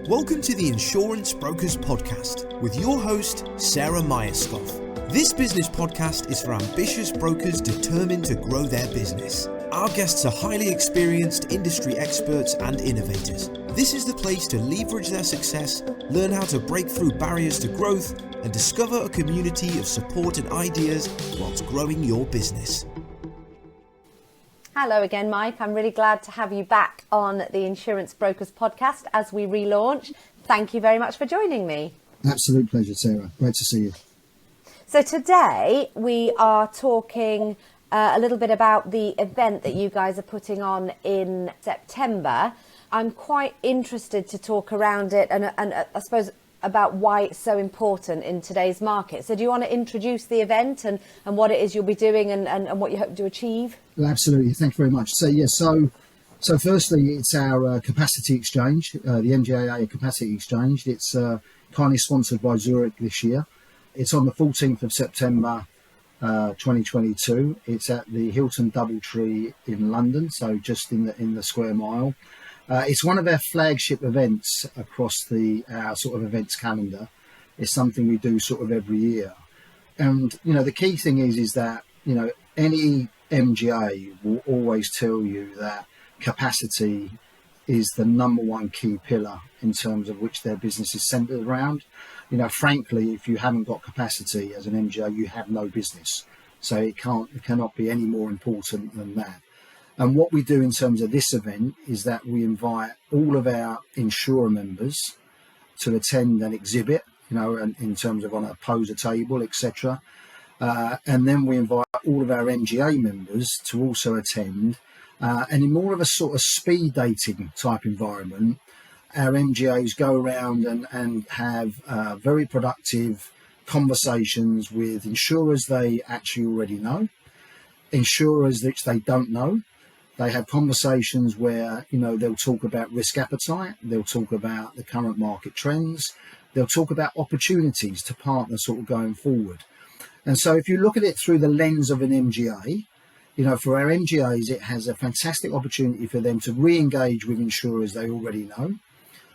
Welcome to the Insurance Brokers Podcast with your host, Sarah Myerscough. This business podcast is for ambitious brokers determined to grow their business. Our guests are highly experienced industry experts and innovators. This is the place to leverage their success, learn how to break through barriers to growth, and discover a community of support and ideas whilst growing your business. Hello again, Mike. I'm really glad to have you back on the Insurance Brokers Podcast as we relaunch. Thank you very much for joining me. Absolute pleasure, Sarah. Great to see you. So today we are talking a little bit about the event that you guys are putting on in September. I'm quite interested to talk around it and I suppose about why it's so important in today's market. So do you want to introduce the event and what it is you'll be doing and what you hope to achieve? Absolutely. Thank you very much. So firstly, it's our Capacity Exchange, the MGAA Capacity Exchange. It's kindly sponsored by Zurich this year. It's on the 14th of September 2022. It's at the Hilton DoubleTree in London, so just in the square mile. It's one of our flagship events across our sort of events calendar. It's something we do sort of every year. And, the key thing is that, any MGA will always tell you that capacity is the number one key pillar in terms of which their business is centered around. Frankly, if you haven't got capacity as an MGA, you have no business. So it cannot be any more important than that. And what we do in terms of this event is that we invite all of our insurer members to attend an exhibit, in terms of on a poser table, etc. And then we invite all of our MGA members to also attend. And in more of a sort of speed dating type environment, our MGAs go around and have very productive conversations with insurers they actually already know, insurers which they don't know. They have conversations where, they'll talk about risk appetite, they'll talk about the current market trends, they'll talk about opportunities to partner sort of going forward. And so if you look at it through the lens of an MGA, for our MGAs, it has a fantastic opportunity for them to re-engage with insurers they already know,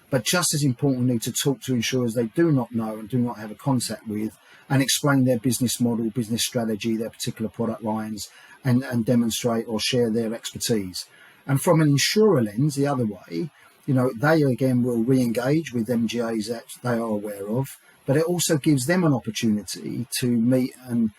but just as importantly, to talk to insurers they do not know and do not have a contact with and explain their business model, business strategy, their particular product lines, and demonstrate or share their expertise. And from an insurer lens, the other way, they again will re-engage with MGAs that they are aware of, but it also gives them an opportunity to meet and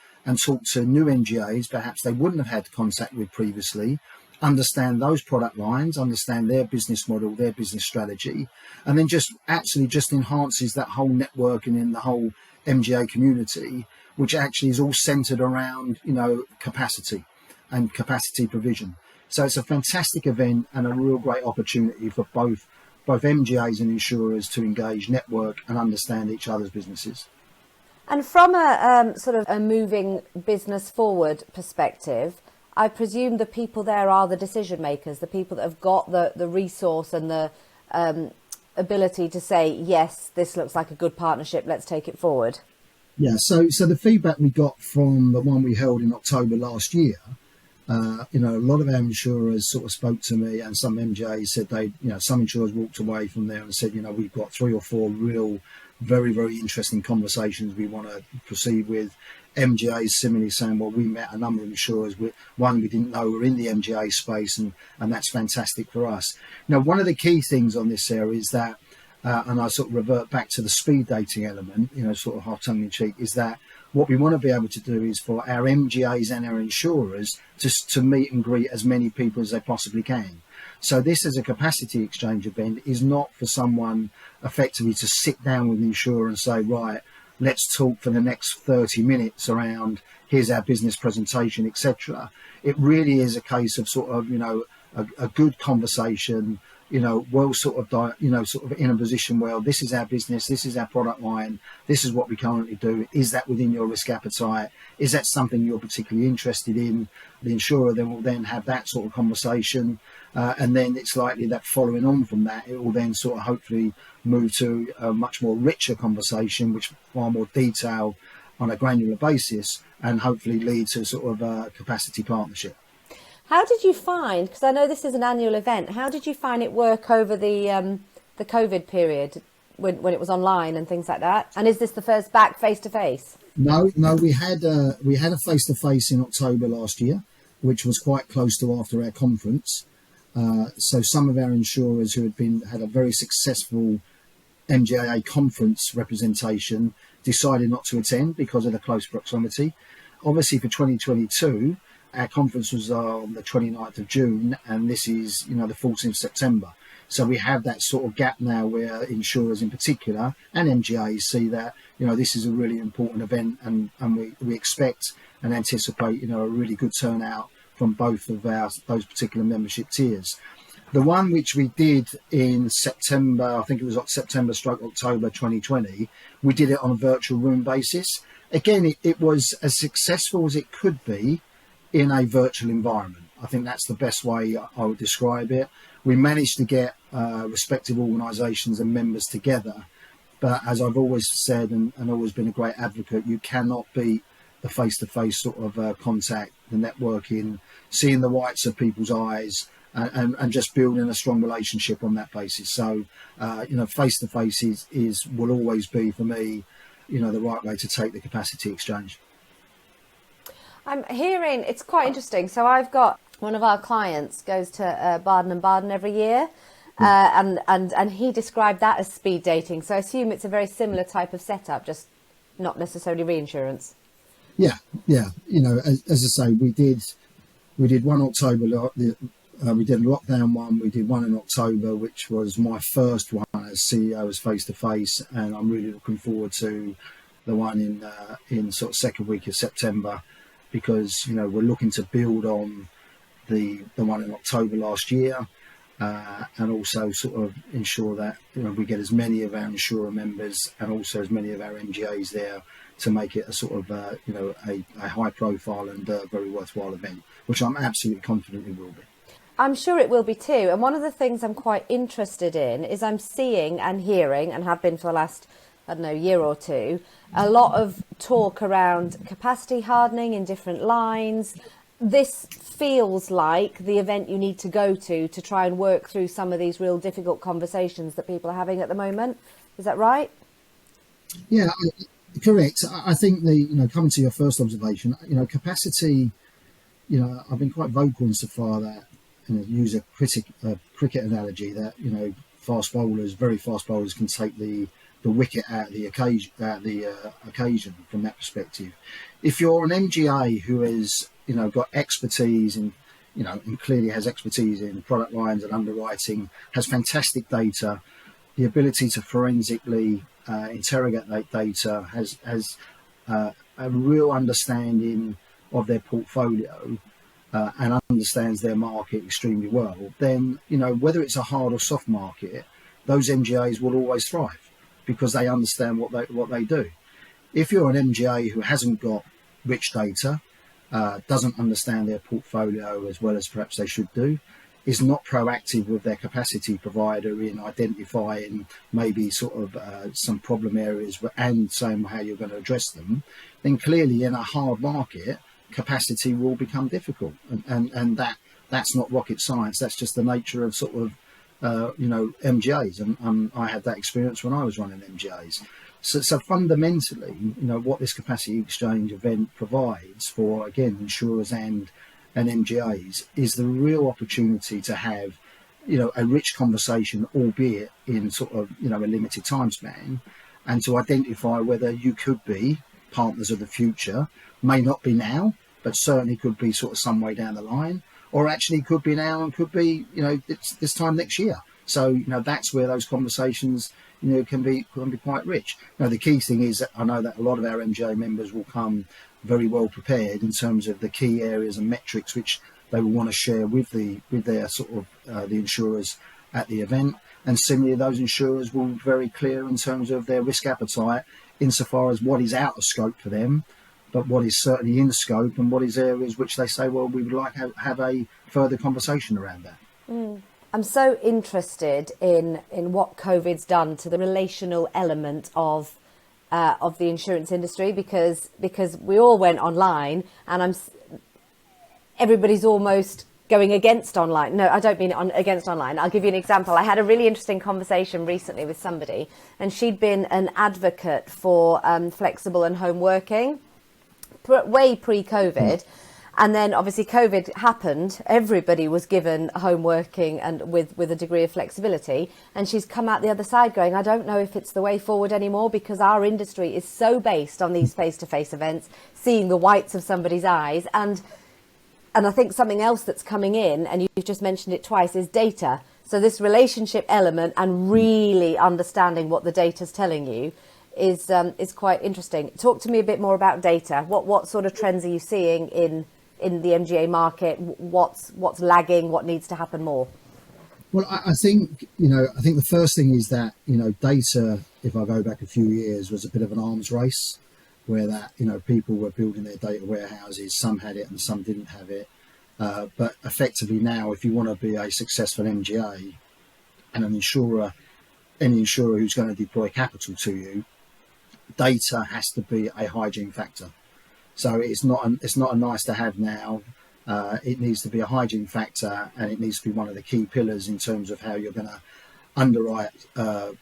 talk to new MGAs perhaps they wouldn't have had contact with previously, understand those product lines, understand their business model, their business strategy, and then just enhances that whole network and in the whole MGA community, which actually is all centered around, capacity and capacity provision. So it's a fantastic event and a real great opportunity for both MGAs and insurers to engage, network and understand each other's businesses. And from a sort of a moving business forward perspective, I presume the people there are the decision makers, the people that have got the resource and the ability to say, yes, this looks like a good partnership, let's take it forward. Yeah, so the feedback we got from the one we held in October last year, a lot of our insurers sort of spoke to me, and some MGAs said some insurers walked away from there and said, we've got 3 or 4 real, very, very interesting conversations we want to proceed with. MGAs similarly saying, well, we met a number of insurers, one we didn't know were in the MGA space, and that's fantastic for us. One of the key things on this area is that, and I sort of revert back to the speed dating element, sort of half tongue in cheek, is that what we want to be able to do is for our MGAs and our insurers to meet and greet as many people as they possibly can. So this as a capacity exchange event is not for someone effectively to sit down with the insurer and say, right, let's talk for the next 30 minutes around here's our business presentation, etc. It really is a case of sort of, a good conversation, well sort of in a position where this is our business, this is our product line, this is what we currently do. Is that within your risk appetite? Is that something you're particularly interested in? The insurer then will then have that sort of conversation. And then it's likely that following on from that, it will then sort of hopefully move to a much more richer conversation, which far more detail on a granular basis, and hopefully lead to sort of a capacity partnership. How did you find, because I know this is an annual event, how did you find it work over the the COVID period when it was online and things like that? And is this the first back face-to-face? No, we had a face-to-face in October last year, which was quite close to after our conference. So some of our insurers who had a very successful MGAA conference representation decided not to attend because of the close proximity. Obviously, for 2022, our conference was on the 29th of June, and this is, the 14th of September. So we have that sort of gap now where insurers in particular and MGAs see that, this is a really important event, and we expect and anticipate, a really good turnout from both of those particular membership tiers. The one which we did in September, I think it was September/October 2020, we did it on a virtual room basis. Again, it was as successful as it could be in a virtual environment. I think that's the best way I would describe it. We managed to get respective organisations and members together. But as I've always said and always been a great advocate, you cannot beat the face-to-face sort of contact, the networking, seeing the whites of people's eyes, and just building a strong relationship on that basis. So, face-to-face will always be, for me, the right way to take the capacity exchange. I'm hearing, it's quite interesting. So I've got one of our clients goes to Baden and Baden every year. And he described that as speed dating. So I assume it's a very similar type of setup, just not necessarily reinsurance. Yeah. As I say, we did 1 October. We did a lockdown one. We did one in October, which was my first one as CEO, as face to face, and I'm really looking forward to the one in sort of second week of September, because we're looking to build on the one in October last year, and also sort of ensure that we get as many of our insurer members and also as many of our MGAs there to make it a sort of a high profile and very worthwhile event, which I'm absolutely confident it will be. I'm sure it will be too. And one of the things I'm quite interested in is I'm seeing and hearing, and have been for the last, year or two, a lot of talk around capacity hardening in different lines. This feels like the event you need to go to try and work through some of these real difficult conversations that people are having at the moment. Is that right? Yeah, correct. I think coming to your first observation, capacity, I've been quite vocal insofar that, use a cricket analogy that, very fast bowlers can take the wicket out of the occasion from that perspective. If you're an MGA who has, got expertise in, and clearly has expertise in product lines and underwriting, has fantastic data, the ability to forensically interrogate that data, has a real understanding of their portfolio, and understands their market extremely well, then, whether it's a hard or soft market, those MGAs will always thrive because they understand what they do. If you're an MGA who hasn't got rich data, doesn't understand their portfolio as well as perhaps they should do, is not proactive with their capacity provider in identifying maybe sort of some problem areas and saying how you're going to address them, then clearly in a hard market, capacity will become difficult, and that's not rocket science. That's just the nature of sort of MGAs, and I had that experience when I was running MGAs. So fundamentally, what this capacity exchange event provides for, again, insurers and MGAs is the real opportunity to have a rich conversation, albeit in sort of a limited time span, and to identify whether you could be partners of the future. May not be now, but certainly could be sort of some way down the line, or actually could be now and could be, this time next year. So, that's where those conversations, can be quite rich. Now, the key thing is that I know that a lot of our MGA members will come very well prepared in terms of the key areas and metrics which they will want to share with their sort of the insurers at the event. And similarly, those insurers will be very clear in terms of their risk appetite insofar as what is out of scope for them, but what is certainly in scope, and what is areas which they say, well, we would like to have a further conversation around that. I'm so interested in what COVID's done to the relational element of the insurance industry, because we all went online, and everybody's almost going against online. No, I don't mean against online. I'll give you an example. I had a really interesting conversation recently with somebody, and she'd been an advocate for flexible and home working way pre-COVID. And then obviously COVID happened. Everybody was given home working and with a degree of flexibility. And she's come out the other side going, I don't know if it's the way forward anymore, because our industry is so based on these face-to-face events, seeing the whites of somebody's eyes. And I think something else that's coming in, and you've just mentioned it twice, is data. So this relationship element and really understanding what the data's telling you is quite interesting. Talk to me a bit more about data. What sort of trends are you seeing in the MGA market? What's lagging? What needs to happen more? Well, I think the first thing is that, data, if I go back a few years, was a bit of an arms race, where that, people were building their data warehouses, some had it and some didn't have it. But effectively now, if you want to be a successful MGA and any insurer who's going to deploy capital to you, data has to be a hygiene factor. So it's not a nice to have now. It needs to be a hygiene factor, and it needs to be one of the key pillars in terms of how you're going to underwrite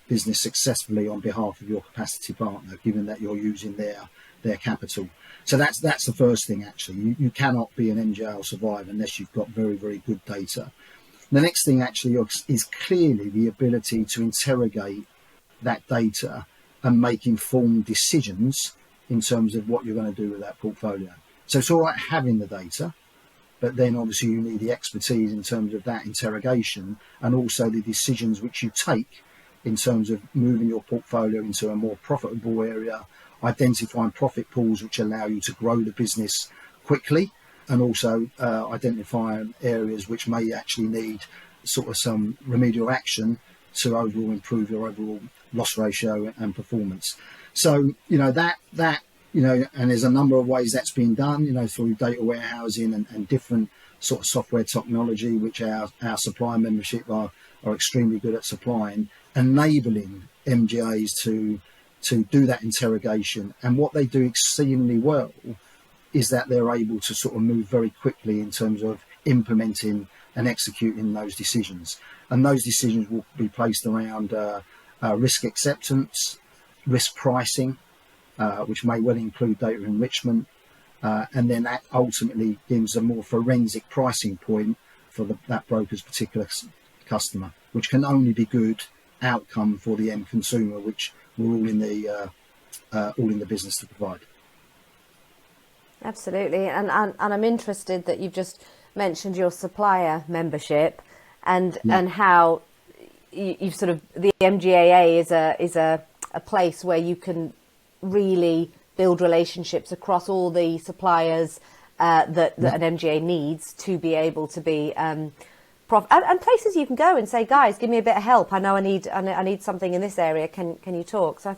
business successfully on behalf of your capacity partner, given that you're using their capital. So that's the first thing. Actually, you cannot be an MGA or survive unless you've got very, very good data. The next thing actually is clearly the ability to interrogate that data and make informed decisions in terms of what you're going to do with that portfolio. So it's all right having the data, but then obviously you need the expertise in terms of that interrogation, and also the decisions which you take in terms of moving your portfolio into a more profitable area, identifying profit pools which allow you to grow the business quickly, and also identifying areas which may actually need sort of some remedial action to overall improve your overall loss ratio and performance. So, and there's a number of ways that's been done, through data warehousing and different sort of software technology, which our supplier membership are extremely good at supplying, enabling MGAs to do that interrogation. And what they do exceedingly well is that they're able to sort of move very quickly in terms of implementing and executing those decisions. And those decisions will be placed around risk acceptance, risk pricing, which may well include data enrichment, and then that ultimately gives a more forensic pricing point for that broker's particular customer, which can only be good outcome for the end consumer, which we're all in the business to provide. Absolutely, and I'm interested that you've just mentioned your supplier membership, and how you've sort of, the MGAA is a place where you can really build relationships across all the suppliers that an MGA needs to be able to be and places you can go and say, guys, give me a bit of help. I know I need something in this area. Can you talk? So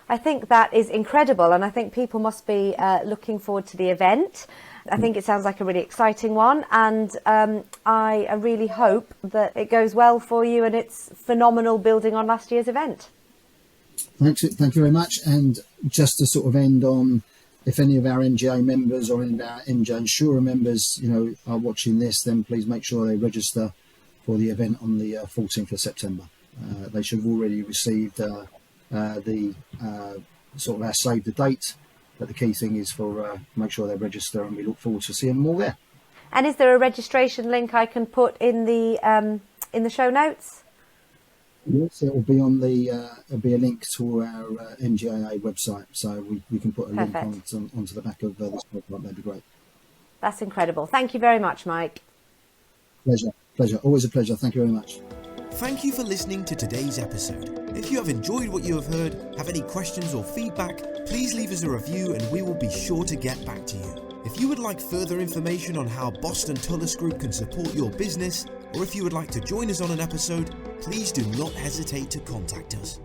I think that is incredible, and I think people must be looking forward to the event. I think it sounds like a really exciting one, and I really hope that it goes well for you and it's phenomenal building on last year's event. Thank you very much. And just to sort of end on, if any of our MGA members or any of our MGA insurer members, are watching this, then please make sure they register for the event on the 14th of September. They should have already received the sort of our save the date, but the key thing is for make sure they register, and we look forward to seeing them all there. And is there a registration link I can put in the show notes? Yes, it will be on it'll be a link to our MGAA website, so we can put a link onto the back of this website. That'd be great. That's incredible. Thank you very much, Mike. Pleasure. Always a pleasure. Thank you very much. Thank you for listening to today's episode. If you have enjoyed what you have heard, have any questions or feedback, please leave us a review and we will be sure to get back to you. If you would like further information on how Boston Tullis Group can support your business, or if you would like to join us on an episode, please do not hesitate to contact us.